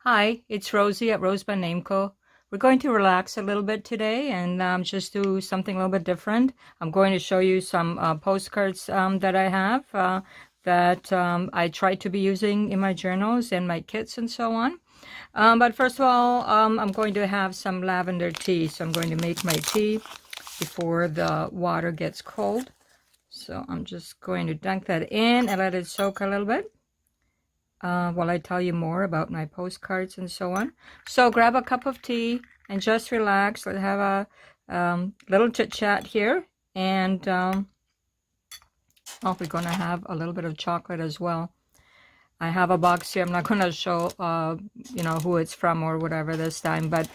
Hi, it's Rosie at RoseByNameCo. We're going to relax a little bit today and just do something a little bit different. I'm going to show you some postcards that I have that I try to be using in my journals and my kits and so on. But first of all, I'm going to have some lavender tea. So I'm going to make my tea before the water gets cold. So I'm just going to dunk that in and let it soak a little bit. While I tell you more about my postcards and so on. So grab a cup of tea and just relax. Let's have a little chit chat here. And we're going to have a little bit of chocolate as well. I have a box here. I'm not going to show, who it's from or whatever this time. But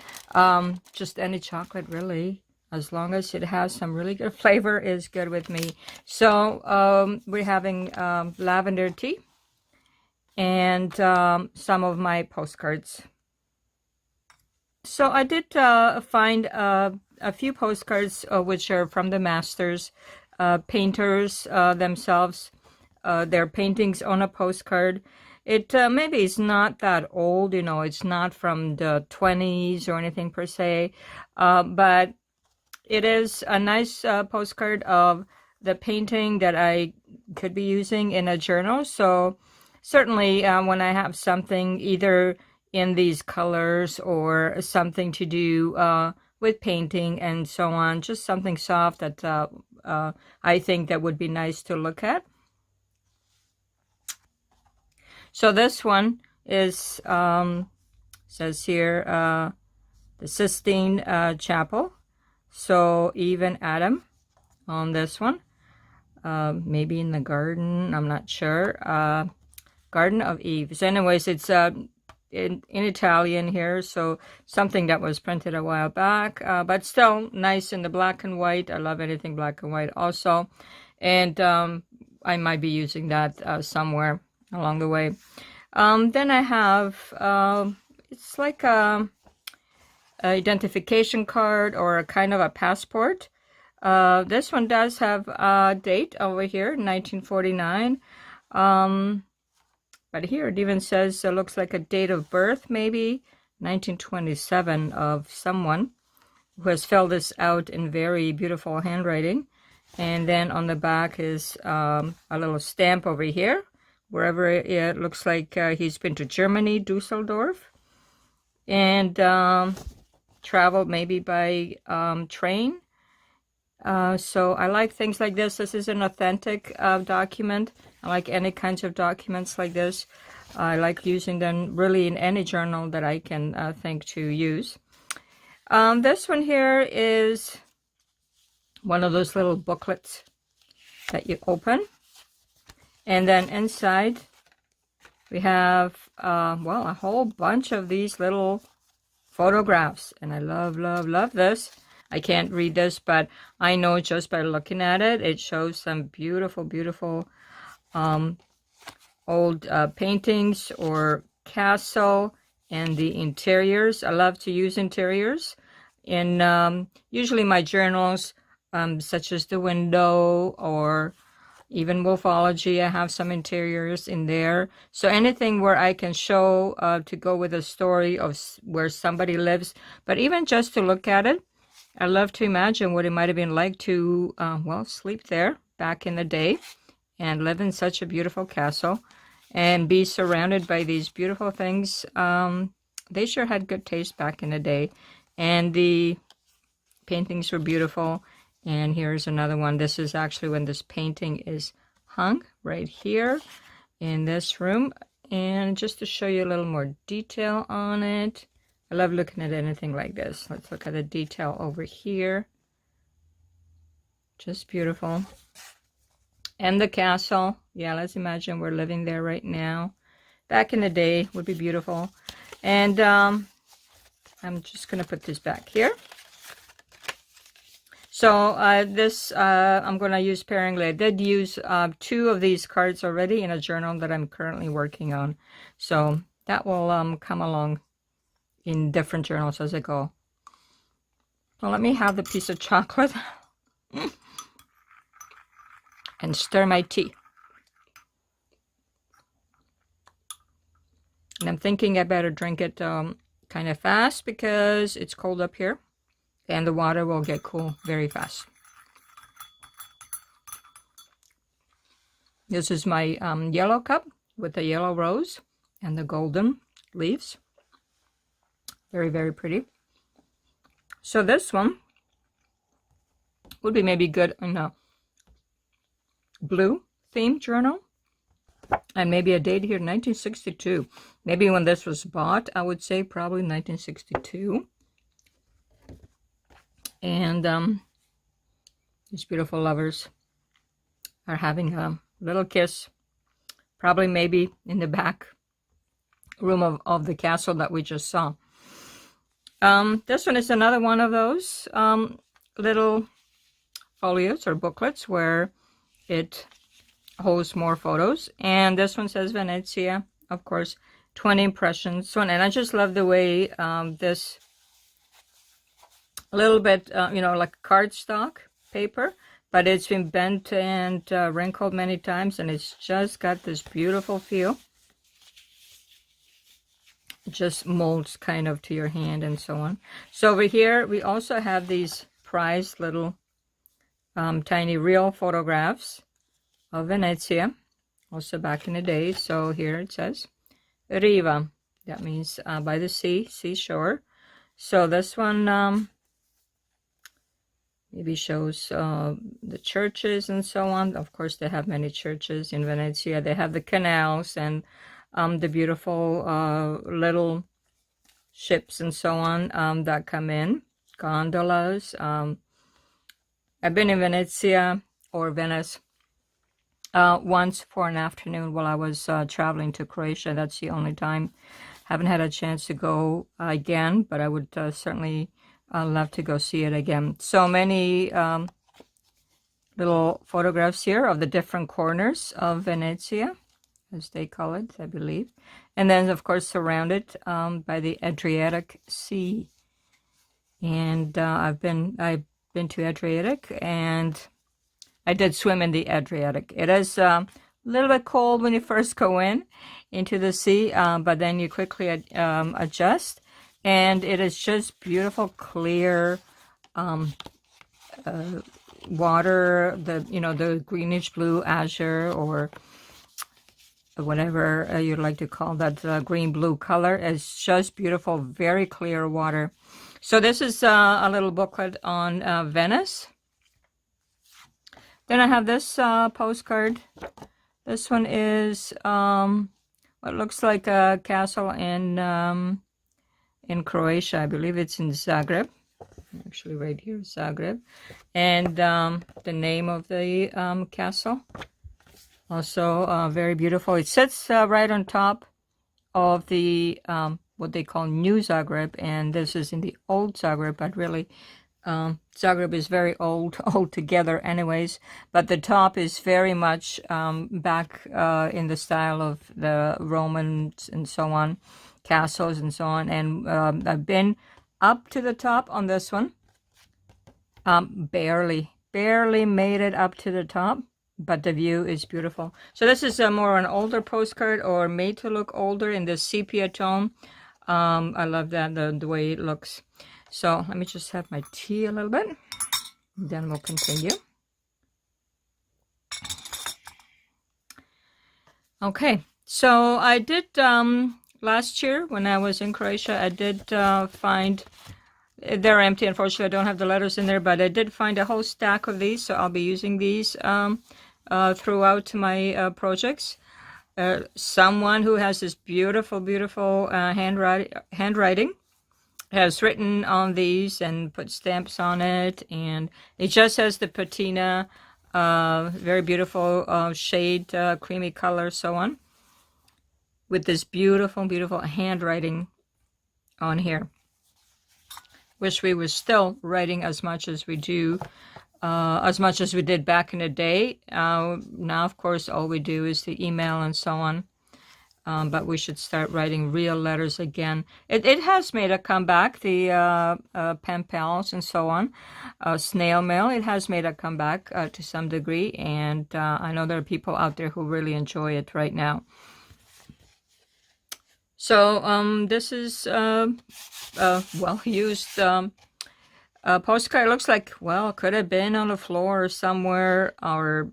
just any chocolate, really. As long as it has some really good flavor is good with me. So we're having lavender tea. And some of my postcards. So I did find a few postcards which are from the masters, painters themselves, their paintings on a postcard. It maybe it's not that old, it's not from the 20s or anything per se, but it is a nice postcard of the painting that I could be using in a journal. So certainly, when I have something either in these colors or something to do with painting and so on, just something soft that I think that would be nice to look at. So this one is, says here, the Sistine Chapel. So even Adam on this one. Maybe in the garden, I'm not sure. Garden of Eve. So anyways, it's in Italian here, so something that was printed a while back, but still nice in the black and white. I love anything black and white also. And I might be using that somewhere along the way. Then I have, it's like a identification card or a kind of a passport. This one does have a date over here, 1949. But here it even says it looks like a date of birth, maybe 1927, of someone who has filled this out in very beautiful handwriting. And then on the back is a little stamp over here, wherever it looks like he's been to Germany, Dusseldorf, and traveled maybe by train. So I like things like this. This is an authentic document. I like any kinds of documents like this. I like using them really in any journal that I can think to use. This one here is one of those little booklets that you open. And then inside we have, well, a whole bunch of these little photographs. And I love, love, love this. I can't read this, but I know just by looking at it, it shows some beautiful, beautiful old paintings or castle and the interiors. I love to use interiors in usually my journals, such as the window or even Wolfology. I have some interiors in there. So anything where I can show to go with a story of where somebody lives, but even just to look at it. I love to imagine what it might have been like to, well, sleep there back in the day and live in such a beautiful castle and be surrounded by these beautiful things. They sure had good taste back in the day. And the paintings were beautiful. And here's another one. This is actually when this painting is hung right here in this room. And just to show you a little more detail on it. I love looking at anything like this. Let's look at the detail over here. Just beautiful. And the castle. Yeah, let's imagine we're living there right now. Back in the day would be beautiful. And I'm just going to put this back here. So this, I'm going to use sparingly. I did use 2 of these cards already in a journal that I'm currently working on. So that will come along in different journals as I go. Well, let me have the piece of chocolate and stir my tea. And I'm thinking I better drink it kind of fast because it's cold up here. And the water will get cool very fast. This is my yellow cup with the yellow rose and the golden leaves. Very, very pretty. So this one would be maybe good in a blue theme journal. And maybe a date here, 1962. Maybe when this was bought, I would say probably 1962. And these beautiful lovers are having a little kiss. Probably maybe in the back room of the castle that we just saw. This one is another one of those little folios or booklets where it holds more photos. And this one says Venezia, of course, 20 impressions. And I just love the way this little bit, you know, like cardstock paper, but it's been bent and wrinkled many times, and it's just got this beautiful feel. It just molds kind of to your hand and so on. So over here, we also have these prized little tiny real photographs of Venezia, also back in the day. So here it says Riva, that means by the sea, seashore. So this one maybe shows the churches and so on. Of course, they have many churches in Venezia. They have the canals and the beautiful little ships and so on that come in, gondolas. I've been in Venezia or Venice once for an afternoon while I was traveling to Croatia. That's the only time. Haven't had a chance to go again, but I would certainly love to go see it again. So many little photographs here of the different corners of Venezia, as they call it, I believe. And then, of course, surrounded by the Adriatic Sea. And I've been to Adriatic, and I did swim in the Adriatic. It is a little bit cold when you first go into the sea, but then you quickly adjust. And it is just beautiful, clear water, the greenish blue azure, or whatever you'd like to call that green-blue color. It's just beautiful, very clear water. So this is a little booklet on Venice. Then I have this postcard. This one is what looks like a castle in Croatia. I believe it's in Zagreb. Actually, right here, Zagreb. And the name of the castle. Also very beautiful. It sits right on top of the what they call New Zagreb, and this is in the old Zagreb, but really Zagreb is very old altogether anyways, but the top is very much back in the style of the Romans and so on, castles and so on. And I've been up to the top on this one. Barely made it up to the top, but the view is beautiful. So this is more an older postcard, or made to look older, in the sepia tone. I love that, the way it looks. So let me just have my tea a little bit, then we'll continue. Okay, so I did last year when I was in Croatia, I did find, they're empty, unfortunately. I don't have the letters in there, but I did find a whole stack of these, so I'll be using these throughout my projects. Someone who has this beautiful handwriting has written on these and put stamps on it, and it just has the patina, very beautiful shade, creamy color, so on, with this beautiful handwriting on here. Wish we were still writing as much as we do, as much as we did back in the day. Now, of course, all we do is the email and so on. But we should start writing real letters again. It has made a comeback, the pen pals and so on. Snail mail, it has made a comeback to some degree. And I know there are people out there who really enjoy it right now. So this is well used postcard. It looks like, well, could have been on the floor somewhere, or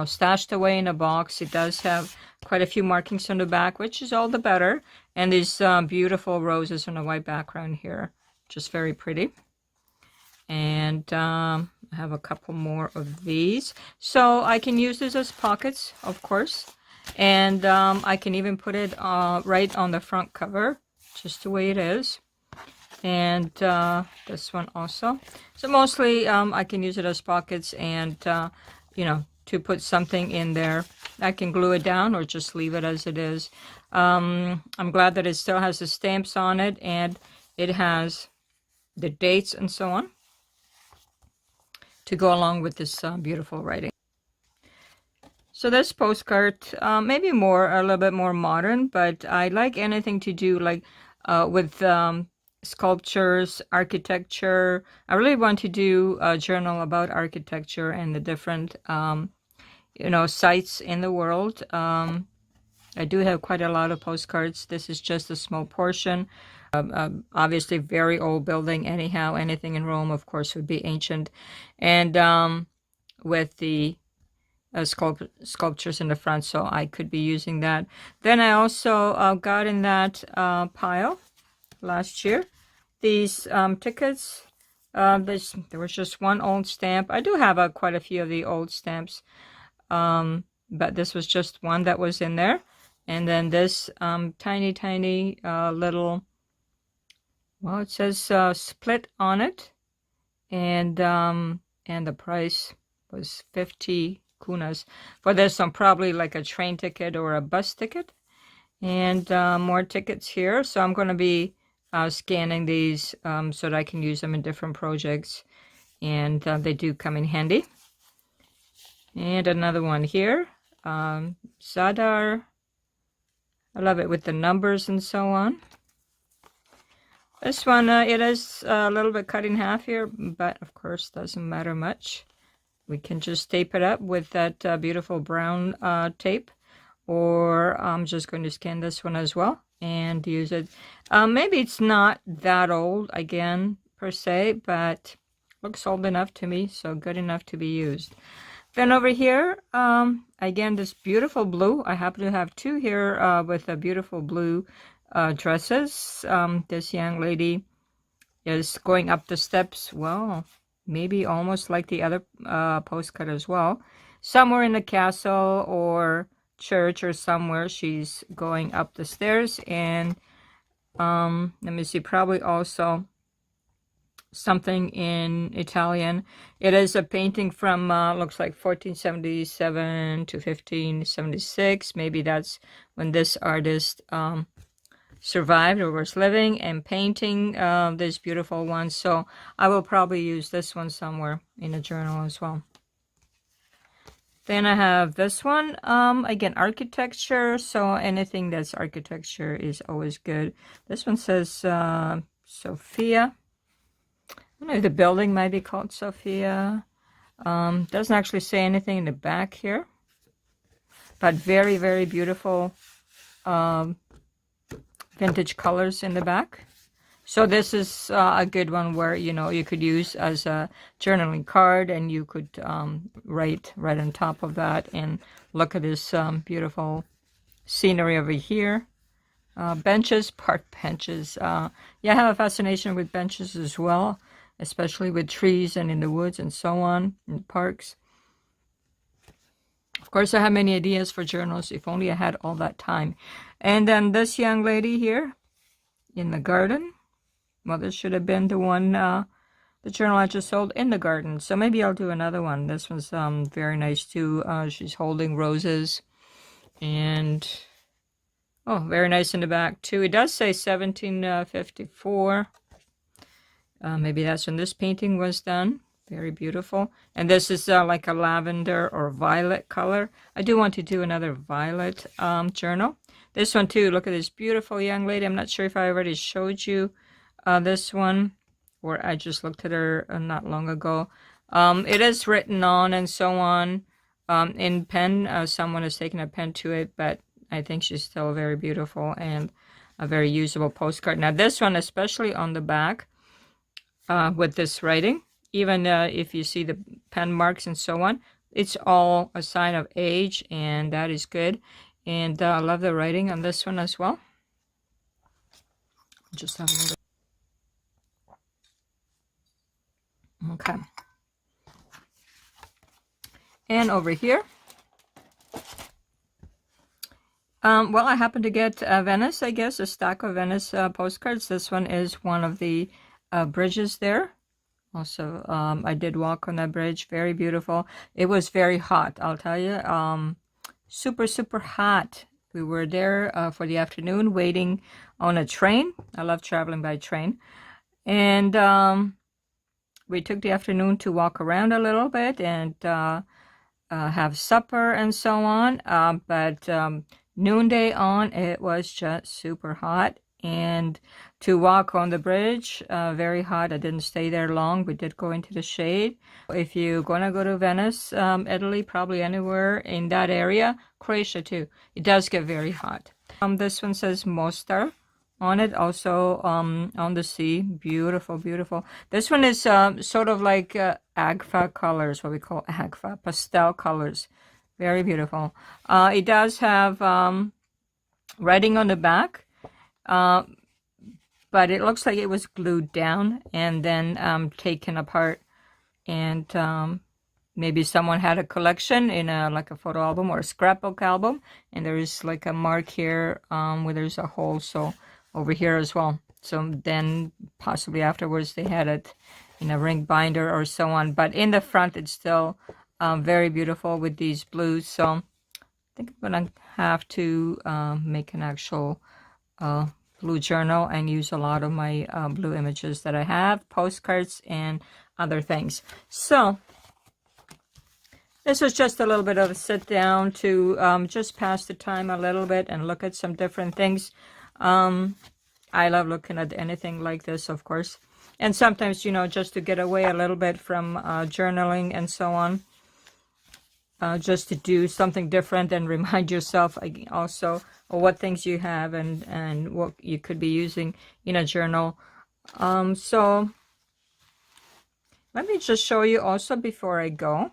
stashed away in a box. It does have quite a few markings on the back, which is all the better. And these beautiful roses on a white background here, just very pretty. And I have a couple more of these, so I can use this as pockets, of course. And I can even put it right on the front cover, just the way it is. And this one also. So mostly I can use it as pockets, and to put something in there. I can glue it down or just leave it as it is. I'm glad that it still has the stamps on it, and it has the dates and so on to go along with this beautiful writing. So this postcard, maybe a little bit more modern, but I like anything to do like with sculptures, architecture. I really want to do a journal about architecture and the different, sites in the world. I do have quite a lot of postcards. This is just a small portion. Obviously, very old building. Anyhow, anything in Rome, of course, would be ancient. And with the sculptures in the front, so I could be using that. Then I also got in that pile last year these tickets. There was just one old stamp. I do have quite a few of the old stamps, but this was just one that was in there. And then this tiny little, well, it says split on it, and the price was 50 kunas for this one, probably like a train ticket or a bus ticket. And more tickets here, so I'm going to be scanning these so that I can use them in different projects, and they do come in handy. And another one here, Zadar. I love it with the numbers and so on. This one, it is a little bit cut in half here, but of course doesn't matter much. We can just tape it up with that beautiful brown tape, or I'm just going to scan this one as well and use it. Maybe it's not that old again per se, but looks old enough to me, so good enough to be used. Then over here, again, this beautiful blue. I happen to have two here with a beautiful blue dresses. This young lady is going up the steps, well, maybe almost like the other postcard as well. Somewhere in the castle or church or somewhere, she's going up the stairs. And let me see, probably also something in Italian. It is a painting from looks like 1477 to 1576. Maybe that's when this artist survived or was living and painting this beautiful one. So I will probably use this one somewhere in a journal as well. Then I have this one, again, architecture. So anything that's architecture is always good. This one says Sophia. I don't know if the building might be called Sophia. Doesn't actually say anything in the back here, but very, very beautiful vintage colors in the back. So this is a good one where, you could use as a journaling card, and you could write right on top of that. And look at this beautiful scenery over here. Benches, park benches. Yeah, I have a fascination with benches as well, especially with trees and in the woods and so on, in parks. Of course, I have many ideas for journals, if only I had all that time. And then this young lady here in the garden. Well, this should have been the one, the journal I just sold in the garden. So maybe I'll do another one. This one's very nice too. She's holding roses. And, oh, very nice in the back too. It does say 1754. Maybe that's when this painting was done. Very beautiful. And this is like a lavender or violet color. I do want to do another violet journal. This one too, look at this beautiful young lady. I'm not sure if I already showed you this one, or I just looked at her not long ago. It is written on and so on in pen. Someone has taken a pen to it, but I think she's still very beautiful. And a very usable postcard. Now this one, especially on the back, with this writing, even if you see the pen marks and so on, it's all a sign of age, and that is good. And I love the writing on this one as well. Just have another. Okay. And over here, well, I happened to get Venice, I guess, a stack of Venice postcards. This one is one of the bridges there. Also, I did walk on that bridge. Very beautiful. It was very hot, I'll tell you. Super, super hot. We were there for the afternoon waiting on a train. I love traveling by train. And we took the afternoon to walk around a little bit and have supper and so on. But noonday on, it was just super hot. And to walk on the bridge, very hot. I didn't stay there long. We did go into the shade. If you're going to go to Venice, Italy, probably anywhere in that area, Croatia too, it does get very hot. This one says Mostar on it, also on the sea. Beautiful, beautiful. This one is sort of like agfa colors, what we call agfa, pastel colors. Very beautiful. It does have writing on the back. But it looks like it was glued down and then taken apart, and maybe someone had a collection in like a photo album or a scrapbook album, and there is like a mark here where there's a hole, so over here as well. So then possibly afterwards they had it in a ring binder or so on, but in the front it's still very beautiful with these blues. So I think I'm gonna have to make an actual blue journal and use a lot of my blue images that I have, postcards and other things. So this was just a little bit of a sit down to just pass the time a little bit and look at some different things. I love looking at anything like this, of course, and sometimes, you know, just to get away a little bit from journaling and so on, just to do something different and remind yourself also what things you have and what you could be using in a journal. So let me just show you also before I go,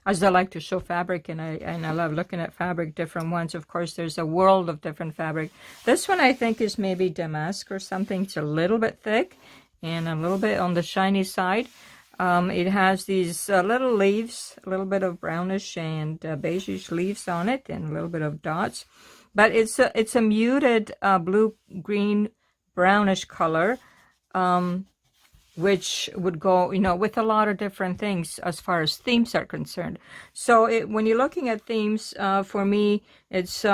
as I like to show fabric, and I love looking at fabric, different ones. Of course, there's a world of different fabric. This one I think is maybe damask or something. It's a little bit thick and a little bit on the shiny side. It has these little leaves, a little bit of brownish and beigeish leaves on it, and a little bit of dots. But it's a muted blue, green, brownish color, which would go, you know, with a lot of different things as far as themes are concerned. So when you're looking at themes, for me, it's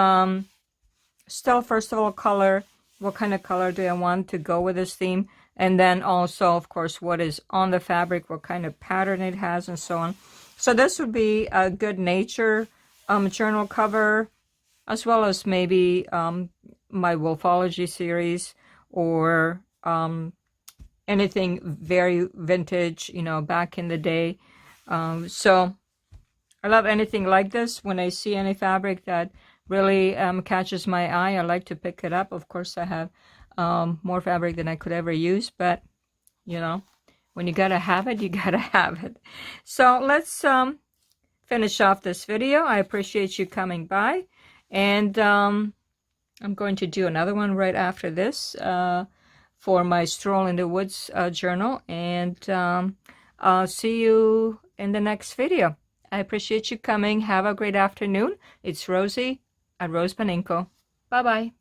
still, first of all, color. What kind of color do I want to go with this theme? And then also, of course, what is on the fabric, what kind of pattern it has, and so on. So this would be a good nature journal cover, as well as maybe my Wolfology series, or anything very vintage, you know, back in the day. So I love anything like this. When I see any fabric that really catches my eye, I like to pick it up. Of course, I have more fabric than I could ever use, but you know, when you gotta have it, you gotta have it. So let's finish off this video. I appreciate you coming by, and I'm going to do another one right after this for my Stroll in the Woods journal, and I'll see you in the next video. I appreciate you coming. Have a great afternoon. It's Rosie at RoseByNameCo. Bye-bye.